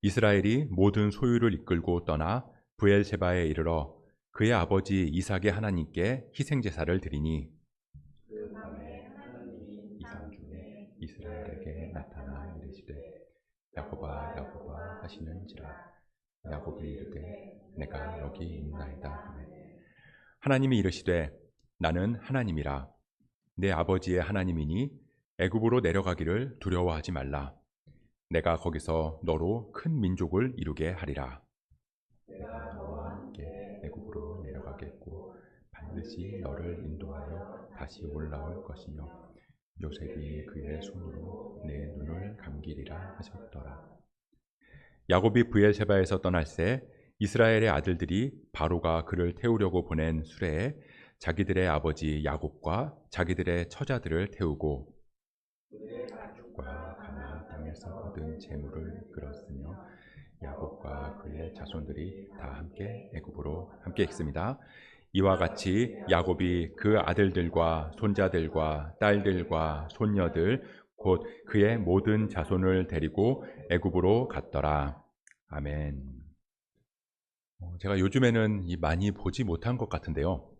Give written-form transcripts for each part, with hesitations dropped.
이스라엘이 모든 소유를 이끌고 떠나 브엘세바에 이르러 그의 아버지 이삭의 하나님께 희생제사를 드리니 그 밤에 하나님이 이상 중에 이스라엘에게 나타나 이르시되 야곱아 야곱아 하시는지라. 야곱이 이르되 내가 여기 있나이다 하매 하나님이 이르시되 나는 하나님이라. 내 아버지의 하나님이니 애굽으로 내려가기를 두려워하지 말라. 내가 거기서 너로 큰 민족을 이루게 하리라. 내가 너와 함께 애굽으로 내려가겠고 반드시 너를 인도하여 다시 올라올 것이며 요셉이 그의 손으로 내 눈을 감기리라 하셨더라. 야곱이 브엘세바에서 떠날새 이스라엘의 아들들이 바로가 그를 태우려고 보낸 수레에 자기들의 아버지 야곱과 자기들의 처자들을 태우고 가축과 가나안 땅에서 얻은 재물을 이끌었으며 야곱과 그의 자손들이 다 함께 애굽으로 함께 있습니다. 이와 같이 야곱이 그 아들들과 손자들과 딸들과 손녀들 곧 그의 모든 자손을 데리고 애굽으로 갔더라. 아멘. 제가 요즘에는 많이 보지 못한 것 같은데요.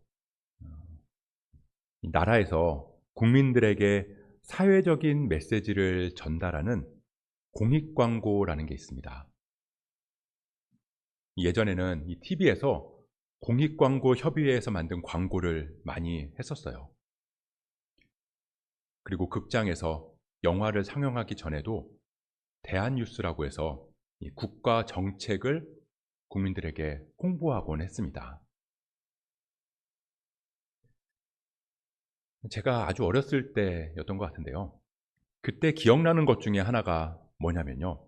이 나라에서 국민들에게 사회적인 메시지를 전달하는 공익광고라는 게 있습니다. 예전에는 이 TV에서 공익광고 협의회에서 만든 광고를 많이 했었어요. 그리고 극장에서 영화를 상영하기 전에도 대한뉴스라고 해서 이 국가 정책을 국민들에게 홍보하곤 했습니다. 제가 아주 어렸을 때였던 것 같은데요. 그때 기억나는 것 중에 하나가 뭐냐면요.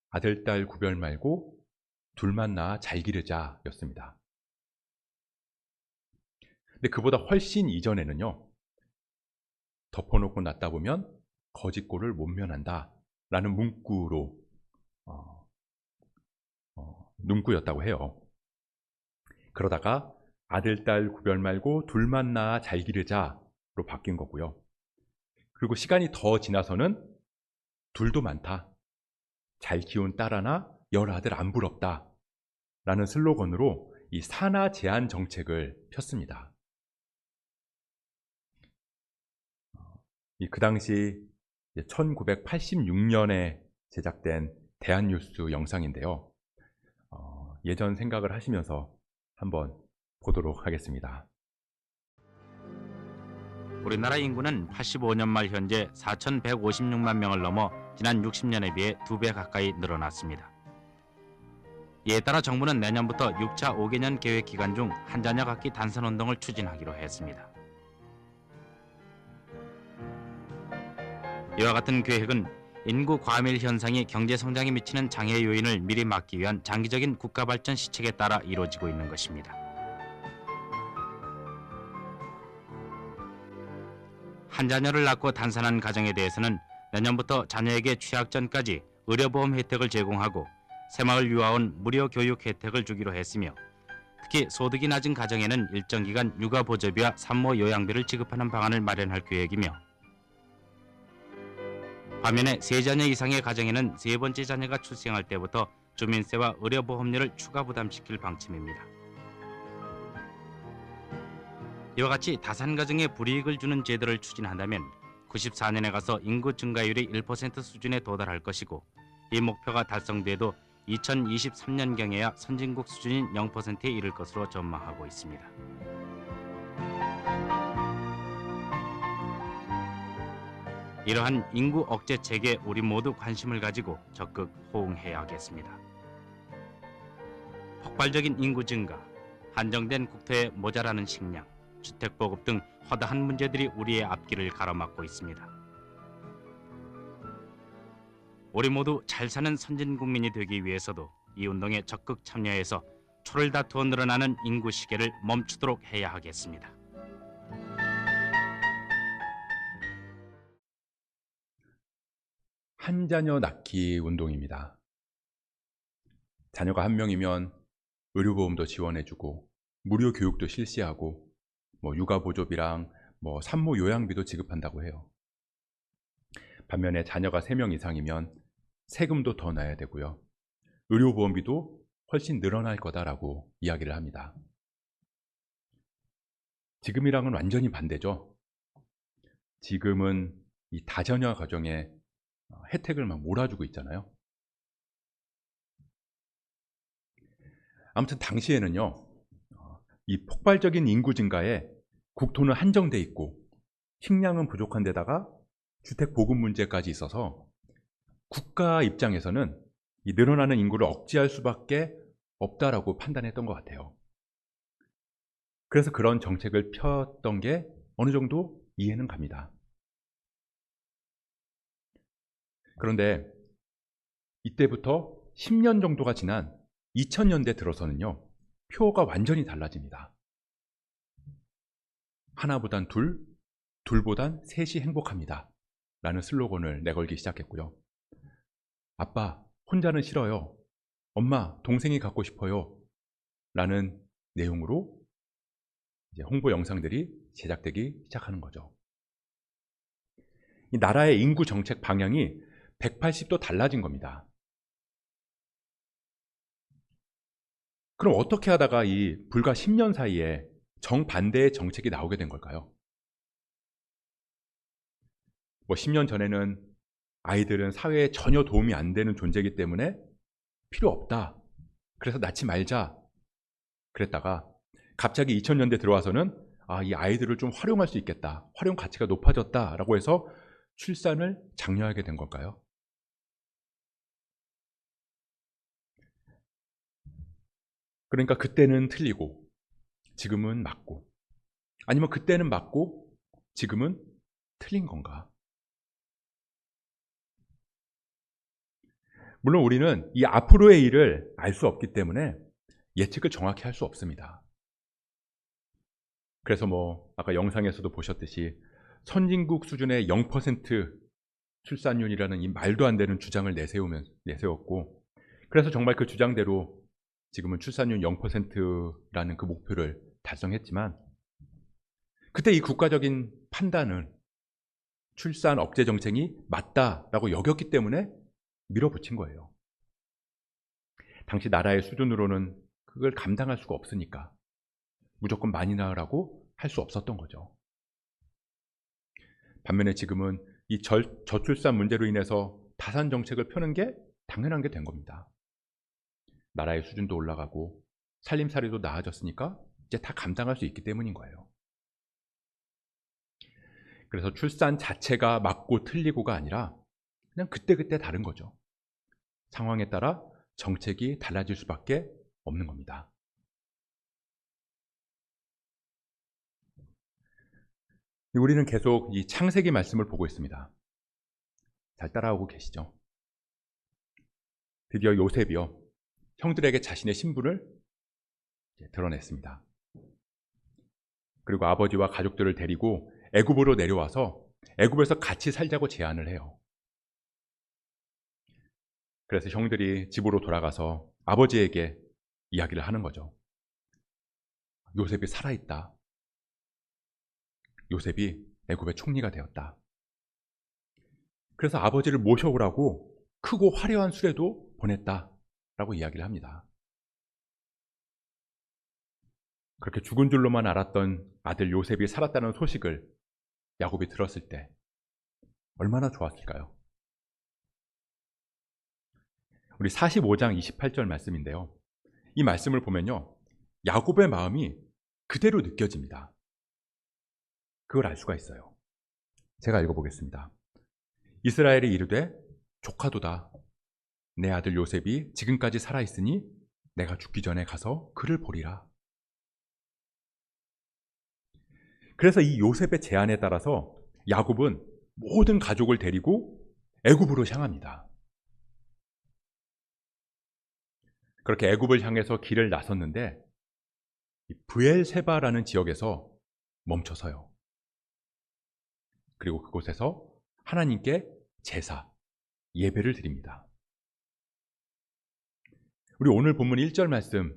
아들, 딸 구별 말고 둘만 낳아 잘 기르자 였습니다. 근데 그보다 훨씬 이전에는요. 덮어놓고 낳다 보면 거짓골을 못 면한다 라는 문구로 문구였다고 해요. 그러다가 아들, 딸 구별 말고 둘만 낳아 잘 기르자로 바뀐 거고요. 그리고 시간이 더 지나서는 둘도 많다. 잘 키운 딸 하나, 열 아들 안 부럽다. 라는 슬로건으로 이 산하 제한 정책을 폈습니다. 그 당시 1986년에 제작된 대한뉴스 영상인데요. 예전 생각을 하시면서 한번 보도록 하겠습니다. 우리나라 인구는 85년 말 현재 4,156만 명을 넘어 지난 60년에 비해 2배 가까이 늘어났습니다. 이에 따라 정부는 내년부터 6차 5개년 계획 기간 중 한자녀 갖기 단선운동을 추진하기로 했습니다. 이와 같은 계획은 인구 과밀 현상이 경제 성장에 미치는 장애 요인을 미리 막기 위한 장기적인 국가 발전 시책에 따라 이루어지고 있는 것입니다. 한 자녀를 낳고 단산한 가정에 대해서는 내년부터 자녀에게 취약 전까지 의료보험 혜택을 제공하고 새마을 유아원 무료 교육 혜택을 주기로 했으며 특히 소득이 낮은 가정에는 일정 기간 육아보조비와 산모 요양비를 지급하는 방안을 마련할 계획이며 반면에 3자녀 이상의 가정에는 3번째 자녀가 출생할 때부터 주민세와 의료보험료를 추가 부담시킬 방침입니다. 이와 같이 다산가정에 불이익을 주는 제도를 추진한다면 94년에 가서 인구 증가율이 1% 수준에 도달할 것이고 이 목표가 달성돼도 2023년경에야 선진국 수준인 0%에 이를 것으로 전망하고 있습니다. 이러한 인구 억제책에 우리 모두 관심을 가지고 적극 호응해야겠습니다. 폭발적인 인구 증가, 한정된 국토의 모자라는 식량, 주택 보급 등 허다한 문제들이 우리의 앞길을 가로막고 있습니다. 우리 모두 잘 사는 선진 국민이 되기 위해서도 이 운동에 적극 참여해서 초를 다투어 늘어나는 인구 시계를 멈추도록 해야 하겠습니다. 한 자녀 낳기 운동입니다. 자녀가 한 명이면 의료보험도 지원해주고 무료 교육도 실시하고 육아보조비랑 산모 요양비도 지급한다고 해요. 반면에 자녀가 3명 이상이면 세금도 더 내야 되고요. 의료보험비도 훨씬 늘어날 거다라고 이야기를 합니다. 지금이랑은 완전히 반대죠. 지금은 이 다자녀 가정에 혜택을 막 몰아주고 있잖아요. 아무튼 당시에는요, 이 폭발적인 인구 증가에 국토는 한정돼 있고 식량은 부족한 데다가 주택 보급 문제까지 있어서 국가 입장에서는 이 늘어나는 인구를 억제할 수밖에 없다라고 판단했던 것 같아요. 그래서 그런 정책을 폈던 게 어느 정도 이해는 갑니다. 그런데 이때부터 10년 정도가 지난 2000년대 들어서는요, 표가 완전히 달라집니다. 하나보단 둘, 둘보단 셋이 행복합니다 라는 슬로건을 내걸기 시작했고요. 아빠, 혼자는 싫어요. 엄마, 동생이 갖고 싶어요 라는 내용으로 이제 홍보 영상들이 제작되기 시작하는 거죠. 이 나라의 인구 정책 방향이 180도 달라진 겁니다. 그럼 어떻게 하다가 이 불과 10년 사이에 정반대의 정책이 나오게 된 걸까요? 10년 전에는 아이들은 사회에 전혀 도움이 안 되는 존재이기 때문에 필요 없다. 그래서 낳지 말자. 그랬다가 갑자기 2000년대 들어와서는 이 아이들을 좀 활용할 수 있겠다. 활용 가치가 높아졌다라고 해서 출산을 장려하게 된 걸까요? 그러니까 그때는 틀리고 지금은 맞고, 아니면 그때는 맞고 지금은 틀린 건가? 물론 우리는 이 앞으로의 일을 알 수 없기 때문에 예측을 정확히 할 수 없습니다. 그래서 아까 영상에서도 보셨듯이 선진국 수준의 0% 출산율이라는 이 말도 안 되는 주장을 내세웠고, 그래서 정말 그 주장대로 지금은 출산율 0%라는 그 목표를 달성했지만, 그때 이 국가적인 판단은 출산 억제 정책이 맞다라고 여겼기 때문에 밀어붙인 거예요. 당시 나라의 수준으로는 그걸 감당할 수가 없으니까 무조건 많이 낳으라고 할 수 없었던 거죠. 반면에 지금은 이 저출산 문제로 인해서 다산 정책을 펴는 게 당연한 게 된 겁니다. 나라의 수준도 올라가고 살림살이도 나아졌으니까 이제 다 감당할 수 있기 때문인 거예요. 그래서 출산 자체가 맞고 틀리고가 아니라 그냥 그때그때 다른 거죠. 상황에 따라 정책이 달라질 수밖에 없는 겁니다. 우리는 계속 이 창세기 말씀을 보고 있습니다. 잘 따라오고 계시죠? 드디어 요셉이요, 형들에게 자신의 신분을 드러냈습니다. 그리고 아버지와 가족들을 데리고 애굽으로 내려와서 애굽에서 같이 살자고 제안을 해요. 그래서 형들이 집으로 돌아가서 아버지에게 이야기를 하는 거죠. 요셉이 살아있다. 요셉이 애굽의 총리가 되었다. 그래서 아버지를 모셔오라고 크고 화려한 수레도 보냈다라고 이야기를 합니다. 그렇게 죽은 줄로만 알았던 아들 요셉이 살았다는 소식을 야곱이 들었을 때 얼마나 좋았을까요? 우리 45장 28절 말씀인데요, 이 말씀을 보면요, 야곱의 마음이 그대로 느껴집니다. 그걸 알 수가 있어요. 제가 읽어보겠습니다. 이스라엘이 이르되 조카도다. 내 아들 요셉이 지금까지 살아있으니 내가 죽기 전에 가서 그를 보리라. 그래서 이 요셉의 제안에 따라서 야곱은 모든 가족을 데리고 애굽으로 향합니다. 그렇게 애굽을 향해서 길을 나섰는데 브엘세바라는 지역에서 멈춰서요. 그리고 그곳에서 하나님께 제사, 예배를 드립니다. 우리 오늘 본문 1절 말씀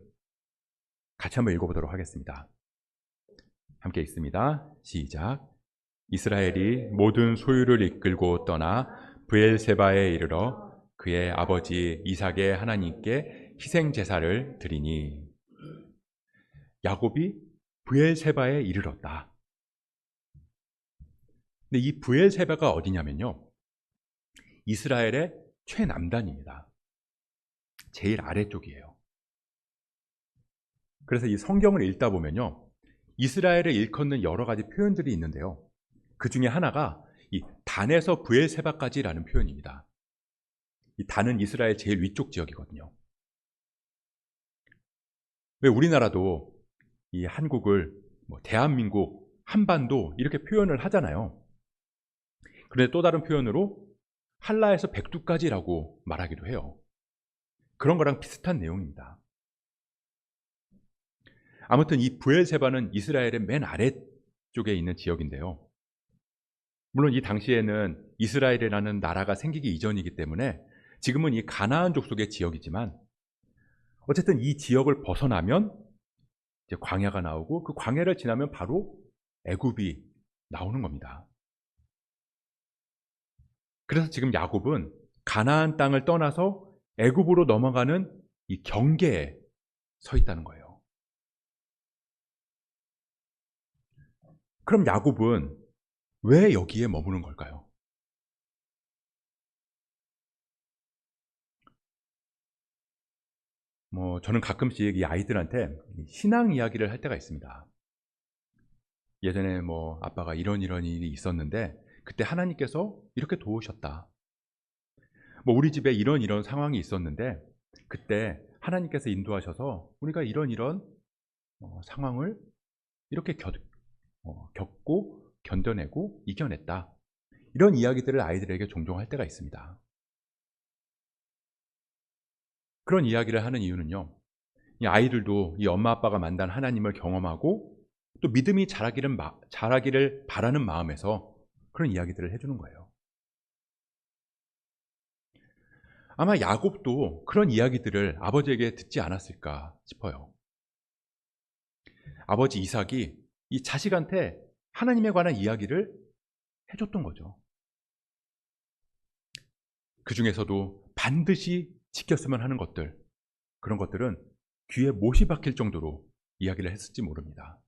같이 한번 읽어보도록 하겠습니다. 함께 읽습니다. 시작. 이스라엘이 모든 소유를 이끌고 떠나 브엘세바에 이르러 그의 아버지 이삭의 하나님께 희생 제사를 드리니 야곱이 브엘세바에 이르렀다. 근데 이 브엘세바가 어디냐면요, 이스라엘의 최남단입니다. 제일 아래쪽이에요. 그래서 이 성경을 읽다 보면요, 이스라엘을 일컫는 여러 가지 표현들이 있는데요, 그 중에 하나가 이 단에서 브엘세바까지라는 표현입니다. 이 단은 이스라엘 제일 위쪽 지역이거든요. 왜 우리나라도 이 한국을 대한민국, 한반도 이렇게 표현을 하잖아요. 그런데 또 다른 표현으로 한라에서 백두까지라고 말하기도 해요. 그런 거랑 비슷한 내용입니다. 아무튼 이 브엘세바는 이스라엘의 맨 아래쪽에 있는 지역인데요. 물론 이 당시에는 이스라엘이라는 나라가 생기기 이전이기 때문에 지금은 이 가나안 족속의 지역이지만, 어쨌든 이 지역을 벗어나면 이제 광야가 나오고, 그 광야를 지나면 바로 애굽이 나오는 겁니다. 그래서 지금 야곱은 가나안 땅을 떠나서 애굽으로 넘어가는 이 경계에 서 있다는 거예요. 그럼 야곱은 왜 여기에 머무는 걸까요? 저는 가끔씩 이 아이들한테 신앙 이야기를 할 때가 있습니다. 예전에 아빠가 이런 일이 있었는데 그때 하나님께서 이렇게 도우셨다. 우리 집에 이런 상황이 있었는데 그때 하나님께서 인도하셔서 우리가 이런 상황을 이렇게 겪고 견뎌내고 이겨냈다. 이런 이야기들을 아이들에게 종종 할 때가 있습니다. 그런 이야기를 하는 이유는요, 이 아이들도 이 엄마 아빠가 만난 하나님을 경험하고 또 믿음이 자라기를 바라는 마음에서 그런 이야기들을 해주는 거예요. 아마 야곱도 그런 이야기들을 아버지에게 듣지 않았을까 싶어요. 아버지 이삭이 이 자식한테 하나님에 관한 이야기를 해줬던 거죠. 그 중에서도 반드시 지켰으면 하는 것들, 그런 것들은 귀에 못이 박힐 정도로 이야기를 했을지 모릅니다.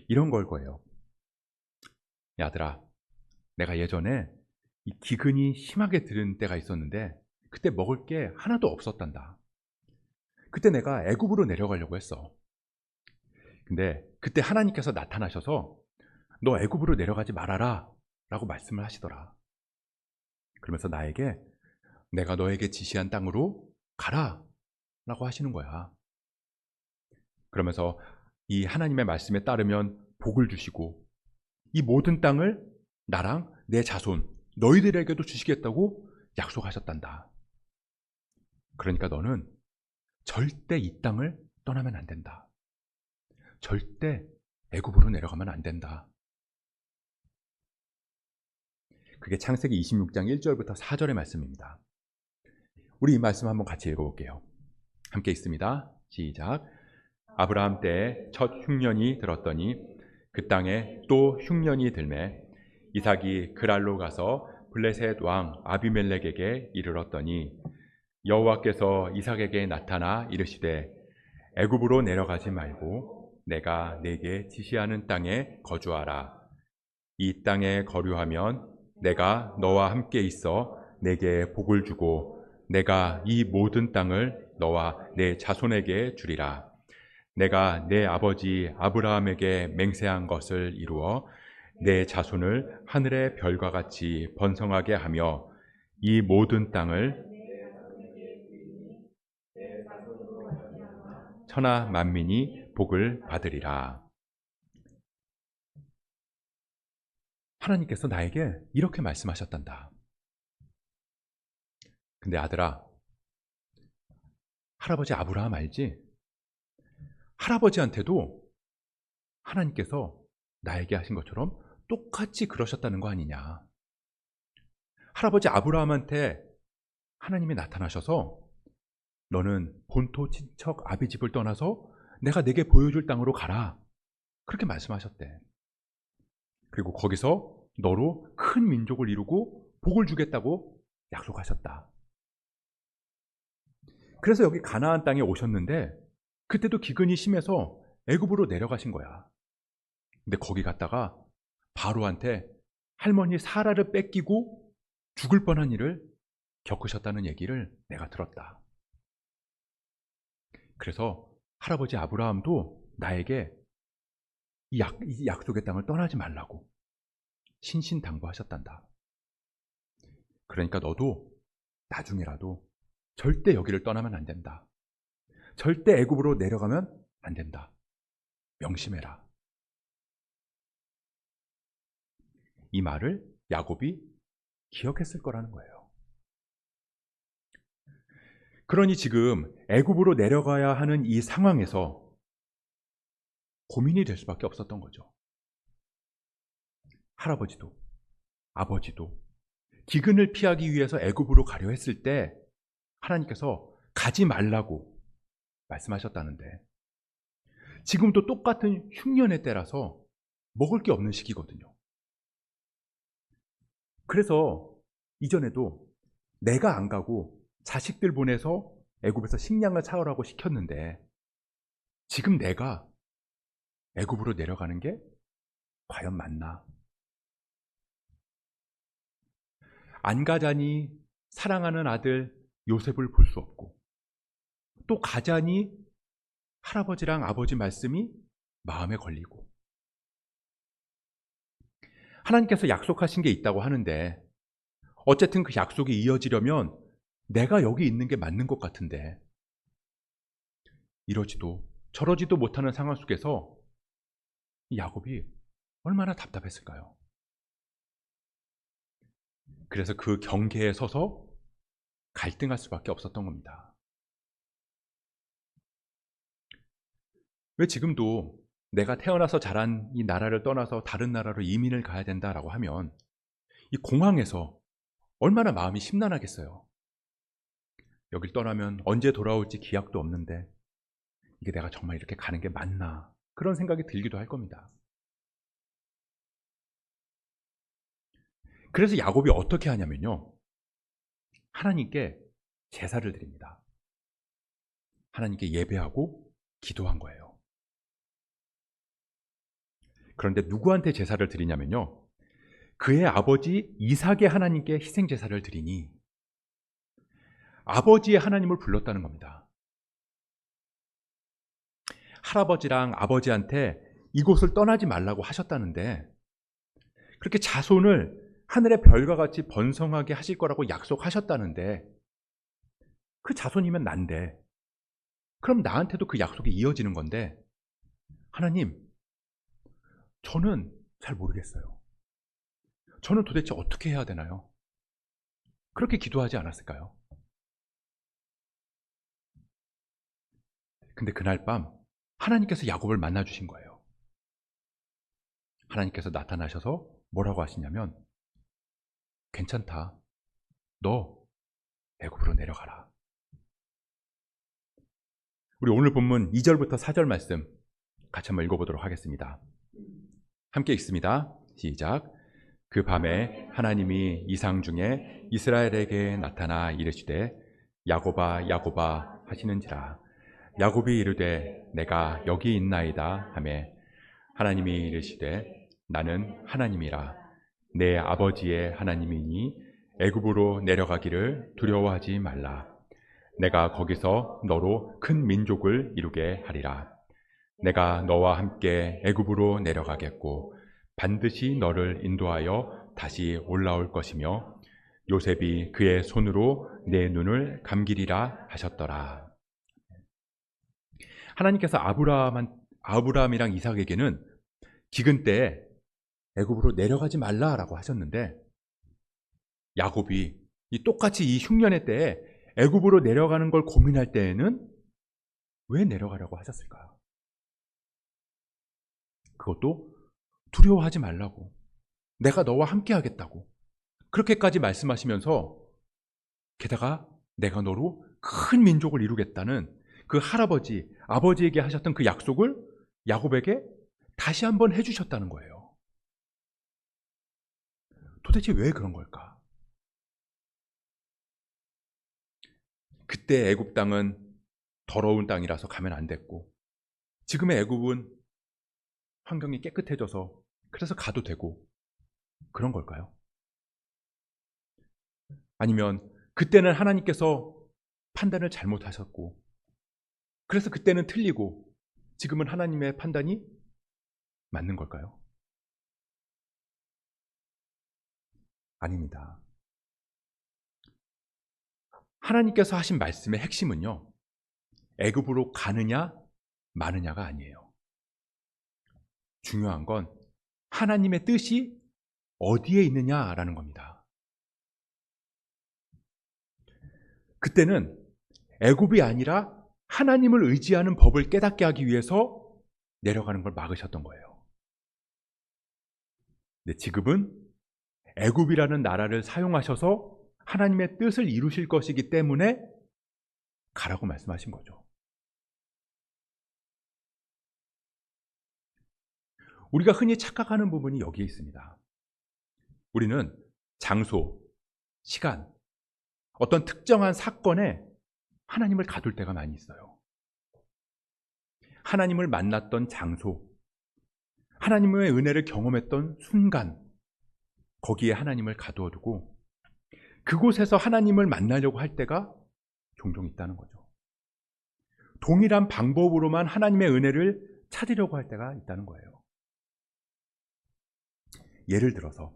이런 걸 거예요. 야, 아들아, 내가 예전에 이 기근이 심하게 들은 때가 있었는데 그때 먹을 게 하나도 없었단다. 그때 내가 애굽으로 내려가려고 했어. 근데 그때 하나님께서 나타나셔서 너 애굽으로 내려가지 말아라 라고 말씀을 하시더라. 그러면서 나에게 내가 너에게 지시한 땅으로 가라 라고 하시는 거야. 그러면서 이 하나님의 말씀에 따르면 복을 주시고 이 모든 땅을 나랑 내 자손 너희들에게도 주시겠다고 약속하셨단다. 그러니까 너는 절대 이 땅을 떠나면 안 된다. 절대 애굽으로 내려가면 안 된다. 그게 창세기 26장 1절부터 4절의 말씀입니다. 우리 이 말씀 한번 같이 읽어볼게요. 함께 읽습니다. 시작. 아브라함 때에 첫 흉년이 들었더니 그 땅에 또 흉년이 들매 이삭이 그랄로 가서 블레셋 왕 아비멜렉에게 이르렀더니 여호와께서 이삭에게 나타나 이르시되 애굽으로 내려가지 말고 내가 네게 지시하는 땅에 거주하라. 이 땅에 거류하면 내가 너와 함께 있어 내게 복을 주고 내가 이 모든 땅을 너와 내 자손에게 주리라. 내가 내 아버지 아브라함에게 맹세한 것을 이루어 내 자손을 하늘의 별과 같이 번성하게 하며 이 모든 땅을 천하 만민이 복을 받으리라. 하나님께서 나에게 이렇게 말씀하셨단다. 근데 아들아, 할아버지 아브라함 알지? 할아버지한테도 하나님께서 나에게 하신 것처럼 똑같이 그러셨다는 거 아니냐. 할아버지 아브라함한테 하나님이 나타나셔서 너는 본토 친척 아비 집을 떠나서 내가 내게 보여줄 땅으로 가라. 그렇게 말씀하셨대. 그리고 거기서 너로 큰 민족을 이루고 복을 주겠다고 약속하셨다. 그래서 여기 가나안 땅에 오셨는데 그때도 기근이 심해서 애굽으로 내려가신 거야. 근데 거기 갔다가 바로한테 할머니 사라를 뺏기고 죽을 뻔한 일을 겪으셨다는 얘기를 내가 들었다. 그래서 할아버지 아브라함도 나에게 이 약속의 땅을 떠나지 말라고 신신당부하셨단다. 그러니까 너도 나중에라도 절대 여기를 떠나면 안 된다. 절대 애굽으로 내려가면 안 된다. 명심해라. 이 말을 야곱이 기억했을 거라는 거예요. 그러니 지금 애굽으로 내려가야 하는 이 상황에서 고민이 될 수밖에 없었던 거죠. 할아버지도 아버지도 기근을 피하기 위해서 애굽으로 가려 했을 때 하나님께서 가지 말라고 말씀하셨다는데 지금도 똑같은 흉년의 때라서 먹을 게 없는 시기거든요. 그래서 이전에도 내가 안 가고 자식들 보내서 애굽에서 식량을 사오라고 시켰는데 지금 내가 애굽으로 내려가는 게 과연 맞나? 안 가자니 사랑하는 아들 요셉을 볼 수 없고 또 가자니 할아버지랑 아버지 말씀이 마음에 걸리고 하나님께서 약속하신 게 있다고 하는데 어쨌든 그 약속이 이어지려면 내가 여기 있는 게 맞는 것 같은데 이러지도 저러지도 못하는 상황 속에서 야곱이 얼마나 답답했을까요? 그래서 그 경계에 서서 갈등할 수밖에 없었던 겁니다. 왜 지금도 내가 태어나서 자란 이 나라를 떠나서 다른 나라로 이민을 가야 된다라고 하면 이 공항에서 얼마나 마음이 심란하겠어요. 여길 떠나면 언제 돌아올지 기약도 없는데 이게 내가 정말 이렇게 가는 게 맞나 그런 생각이 들기도 할 겁니다. 그래서 야곱이 어떻게 하냐면요. 하나님께 제사를 드립니다. 하나님께 예배하고 기도한 거예요. 그런데 누구한테 제사를 드리냐면요. 그의 아버지 이삭의 하나님께 희생 제사를 드리니 아버지의 하나님을 불렀다는 겁니다. 할아버지랑 아버지한테 이곳을 떠나지 말라고 하셨다는데 그렇게 자손을 하늘의 별과 같이 번성하게 하실 거라고 약속하셨다는데 그 자손이면 난데 그럼 나한테도 그 약속이 이어지는 건데 하나님 저는 잘 모르겠어요. 저는 도대체 어떻게 해야 되나요? 그렇게 기도하지 않았을까요? 근데 그날 밤 하나님께서 야곱을 만나주신 거예요. 하나님께서 나타나셔서 뭐라고 하시냐면 괜찮다. 너 애굽으로 내려가라. 우리 오늘 본문 2절부터 4절 말씀 같이 한번 읽어보도록 하겠습니다. 함께 읽습니다. 시작. 그 밤에 하나님이 이상 중에 이스라엘에게 나타나 이르시되 야곱아 야곱아 하시는지라. 야곱이 이르되 내가 여기 있나이다 하매 하나님이 이르시되 나는 하나님이라. 내 아버지의 하나님이니 애굽으로 내려가기를 두려워하지 말라. 내가 거기서 너로 큰 민족을 이루게 하리라. 내가 너와 함께 애굽으로 내려가겠고 반드시 너를 인도하여 다시 올라올 것이며 요셉이 그의 손으로 내 눈을 감기리라 하셨더라. 하나님께서 아브라함이랑 이삭에게는 기근 때에 애굽으로 내려가지 말라라고 하셨는데 야곱이 똑같이 이 흉년의 때에 애굽으로 내려가는 걸 고민할 때에는 왜 내려가려고 하셨을까요? 그것도 두려워하지 말라고, 내가 너와 함께 하겠다고 그렇게까지 말씀하시면서 게다가 내가 너로 큰 민족을 이루겠다는 그 할아버지, 아버지에게 하셨던 그 약속을 야곱에게 다시 한번 해주셨다는 거예요. 도대체 왜 그런 걸까? 그때 애굽 땅은 더러운 땅이라서 가면 안 됐고, 지금의 애굽은 환경이 깨끗해져서 그래서 가도 되고, 그런 걸까요? 아니면 그때는 하나님께서 판단을 잘못하셨고, 그래서 그때는 틀리고 지금은 하나님의 판단이 맞는 걸까요? 아닙니다. 하나님께서 하신 말씀의 핵심은요, 애굽으로 가느냐 마느냐가 아니에요. 중요한 건 하나님의 뜻이 어디에 있느냐라는 겁니다. 그때는 애굽이 아니라 하나님을 의지하는 법을 깨닫게 하기 위해서 내려가는 걸 막으셨던 거예요. 근데 지금은 애굽이라는 나라를 사용하셔서 하나님의 뜻을 이루실 것이기 때문에 가라고 말씀하신 거죠. 우리가 흔히 착각하는 부분이 여기에 있습니다. 우리는 장소, 시간, 어떤 특정한 사건에 하나님을 가둘 때가 많이 있어요. 하나님을 만났던 장소, 하나님의 은혜를 경험했던 순간, 거기에 하나님을 가두어 두고 그곳에서 하나님을 만나려고 할 때가 종종 있다는 거죠. 동일한 방법으로만 하나님의 은혜를 찾으려고 할 때가 있다는 거예요. 예를 들어서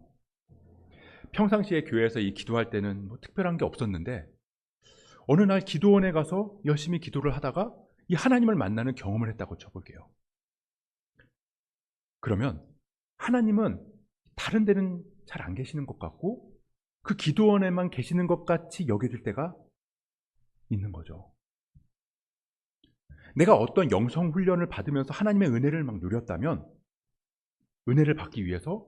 평상시에 교회에서 이 기도할 때는 뭐 특별한 게 없었는데, 어느 날 기도원에 가서 열심히 기도를 하다가 이 하나님을 만나는 경험을 했다고 쳐볼게요. 그러면 하나님은 다른 데는 잘 안 계시는 것 같고 그 기도원에만 계시는 것 같이 여겨질 때가 있는 거죠. 내가 어떤 영성 훈련을 받으면서 하나님의 은혜를 막 누렸다면 은혜를 받기 위해서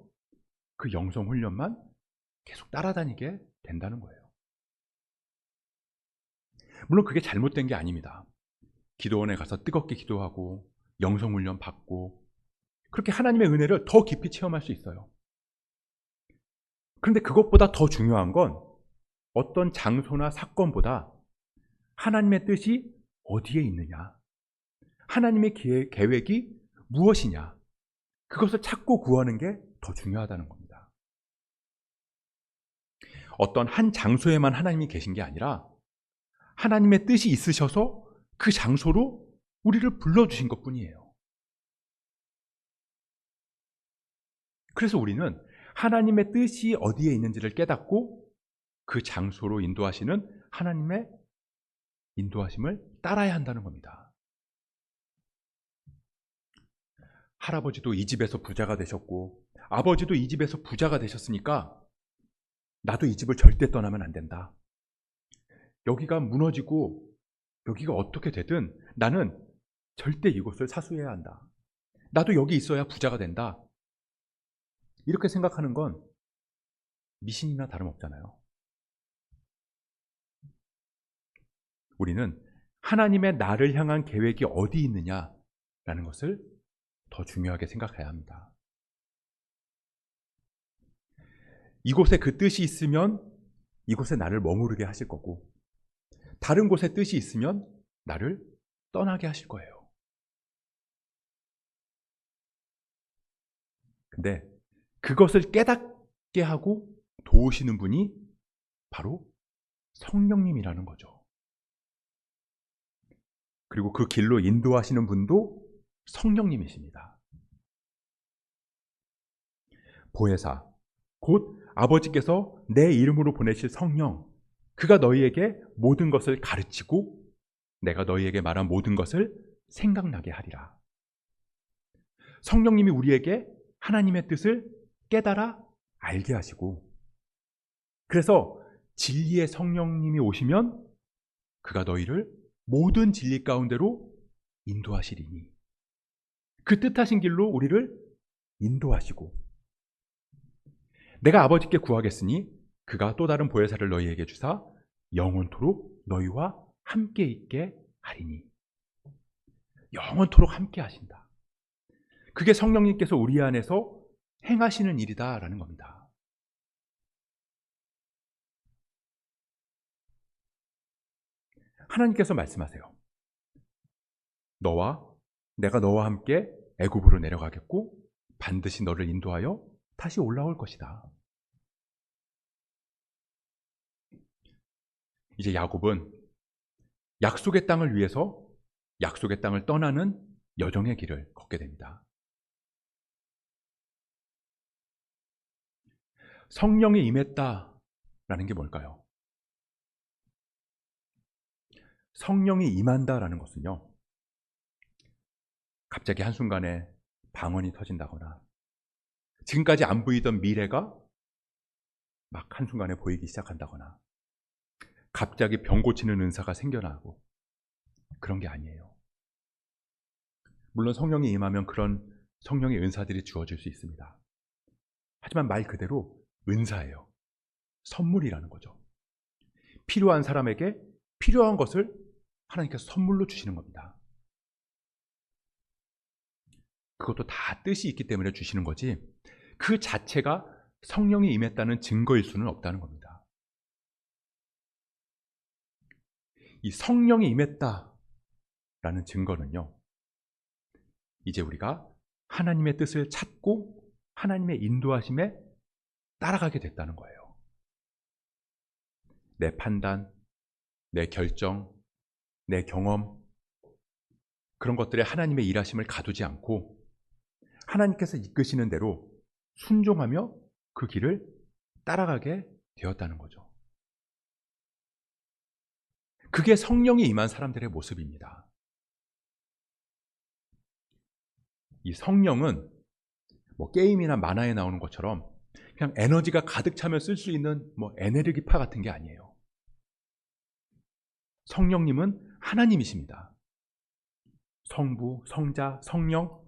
그 영성 훈련만 계속 따라다니게 된다는 거예요. 물론 그게 잘못된 게 아닙니다. 기도원에 가서 뜨겁게 기도하고 영성 훈련 받고 그렇게 하나님의 은혜를 더 깊이 체험할 수 있어요. 그런데 그것보다 더 중요한 건 어떤 장소나 사건보다 하나님의 뜻이 어디에 있느냐, 하나님의 계획이 무엇이냐, 그것을 찾고 구하는 게 더 중요하다는 겁니다. 어떤 한 장소에만 하나님이 계신 게 아니라 하나님의 뜻이 있으셔서 그 장소로 우리를 불러주신 것뿐이에요. 그래서 우리는 하나님의 뜻이 어디에 있는지를 깨닫고 그 장소로 인도하시는 하나님의 인도하심을 따라야 한다는 겁니다. 할아버지도 이 집에서 부자가 되셨고 아버지도 이 집에서 부자가 되셨으니까 나도 이 집을 절대 떠나면 안 된다. 여기가 무너지고 여기가 어떻게 되든 나는 절대 이곳을 사수해야 한다. 나도 여기 있어야 부자가 된다. 이렇게 생각하는 건 미신이나 다름없잖아요. 우리는 하나님의 나를 향한 계획이 어디 있느냐라는 것을 더 중요하게 생각해야 합니다. 이곳에 그 뜻이 있으면 이곳에 나를 머무르게 하실 거고 다른 곳에 뜻이 있으면 나를 떠나게 하실 거예요. 근데 그것을 깨닫게 하고 도우시는 분이 바로 성령님이라는 거죠. 그리고 그 길로 인도하시는 분도 성령님이십니다. 보혜사, 곧 아버지께서 내 이름으로 보내실 성령, 그가 너희에게 모든 것을 가르치고 내가 너희에게 말한 모든 것을 생각나게 하리라. 성령님이 우리에게 하나님의 뜻을 깨달아 알게 하시고, 그래서 진리의 성령님이 오시면 그가 너희를 모든 진리 가운데로 인도하시리니, 그 뜻하신 길로 우리를 인도하시고, 내가 아버지께 구하겠으니 그가 또 다른 보혜사를 너희에게 주사 영원토록 너희와 함께 있게 하리니. 영원토록 함께 하신다. 그게 성령님께서 우리 안에서 행하시는 일이다라는 겁니다. 하나님께서 말씀하세요. 내가 너와 함께 애굽으로 내려가겠고 반드시 너를 인도하여 다시 올라올 것이다. 이제 야곱은 약속의 땅을 위해서 약속의 땅을 떠나는 여정의 길을 걷게 됩니다. 성령이 임했다라는 게 뭘까요? 성령이 임한다라는 것은요, 갑자기 한순간에 방언이 터진다거나 지금까지 안 보이던 미래가 막 한순간에 보이기 시작한다거나 갑자기 병 고치는 은사가 생겨나고 그런 게 아니에요. 물론 성령이 임하면 그런 성령의 은사들이 주어질 수 있습니다. 하지만 말 그대로 은사예요. 선물이라는 거죠. 필요한 사람에게 필요한 것을 하나님께서 선물로 주시는 겁니다. 그것도 다 뜻이 있기 때문에 주시는 거지 그 자체가 성령이 임했다는 증거일 수는 없다는 겁니다. 이 성령이 임했다라는 증거는요, 이제 우리가 하나님의 뜻을 찾고 하나님의 인도하심에 따라가게 됐다는 거예요. 내 판단, 내 결정, 내 경험, 그런 것들에 하나님의 일하심을 가두지 않고 하나님께서 이끄시는 대로 순종하며 그 길을 따라가게 되었다는 거죠. 그게 성령이 임한 사람들의 모습입니다. 이 성령은 뭐 게임이나 만화에 나오는 것처럼 그냥 에너지가 가득 차면 쓸 수 있는 뭐 에네르기파 같은 게 아니에요. 성령님은 하나님이십니다. 성부, 성자, 성령,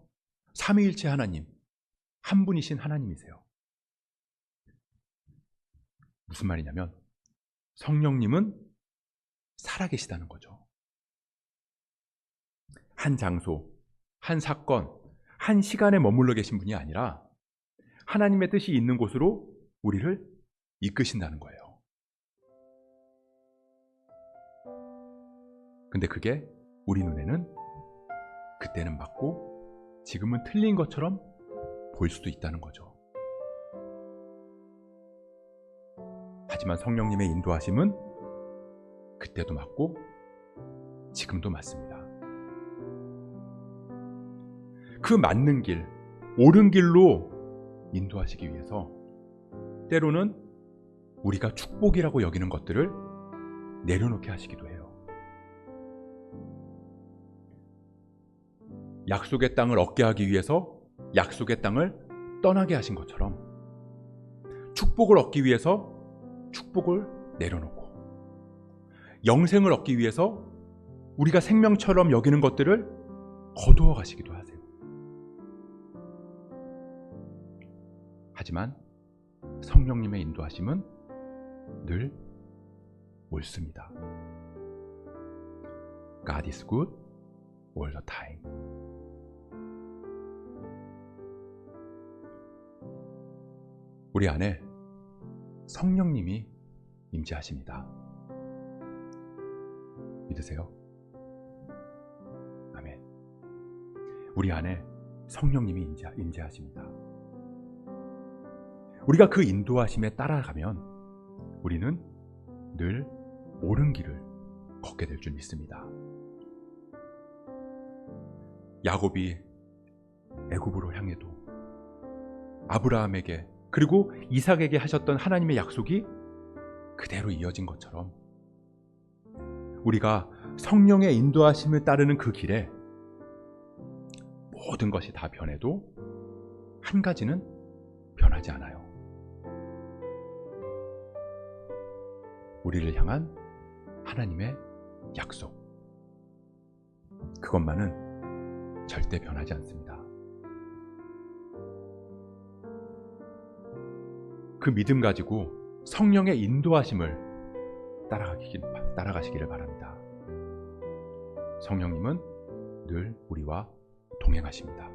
삼위일체 하나님, 한 분이신 하나님이세요. 무슨 말이냐면 성령님은 살아계시다는 거죠. 한 장소, 한 사건, 한 시간에 머물러 계신 분이 아니라 하나님의 뜻이 있는 곳으로 우리를 이끄신다는 거예요. 근데 그게 우리 눈에는 그때는 맞고 지금은 틀린 것처럼 보일 수도 있다는 거죠. 하지만 성령님의 인도하심은 그때도 맞고 지금도 맞습니다. 그 맞는 길, 옳은 길로 인도하시기 위해서 때로는 우리가 축복이라고 여기는 것들을 내려놓게 하시기도 해요. 약속의 땅을 얻게 하기 위해서 약속의 땅을 떠나게 하신 것처럼 축복을 얻기 위해서 축복을 내려놓고 영생을 얻기 위해서 우리가 생명처럼 여기는 것들을 거두어 가시기도 하세요. 하지만 성령님의 인도하심은 늘 옳습니다. God is good all the time. 우리 안에 성령님이 임재하십니다. 믿으세요? 아멘. 우리 안에 성령님이 임재하십니다. 우리가 그 인도하심에 따라가면 우리는 늘 옳은 길을 걷게 될 줄 믿습니다. 야곱이 애굽으로 향해도 아브라함에게 그리고 이삭에게 하셨던 하나님의 약속이 그대로 이어진 것처럼 우리가 성령의 인도하심을 따르는 그 길에 모든 것이 다 변해도 한 가지는 변하지 않아요. 우리를 향한 하나님의 약속. 그것만은 절대 변하지 않습니다. 그 믿음 가지고 성령의 인도하심을 따라가시기를 바랍니다. 성령님은 늘 우리와 동행하십니다.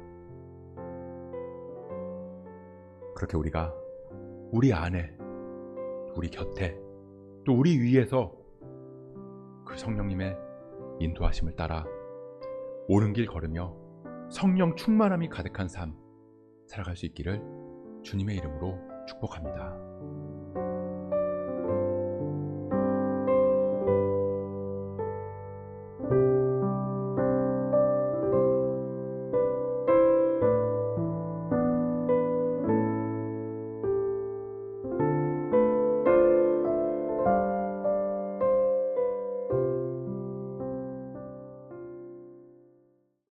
그렇게 우리가 우리 안에, 우리 곁에, 또 우리 위에서 그 그 성령님의 인도하심을 따라 옳은 길 걸으며 성령 충만함이 가득한 삶 살아갈 수 있기를 주님의 이름으로 축복합니다.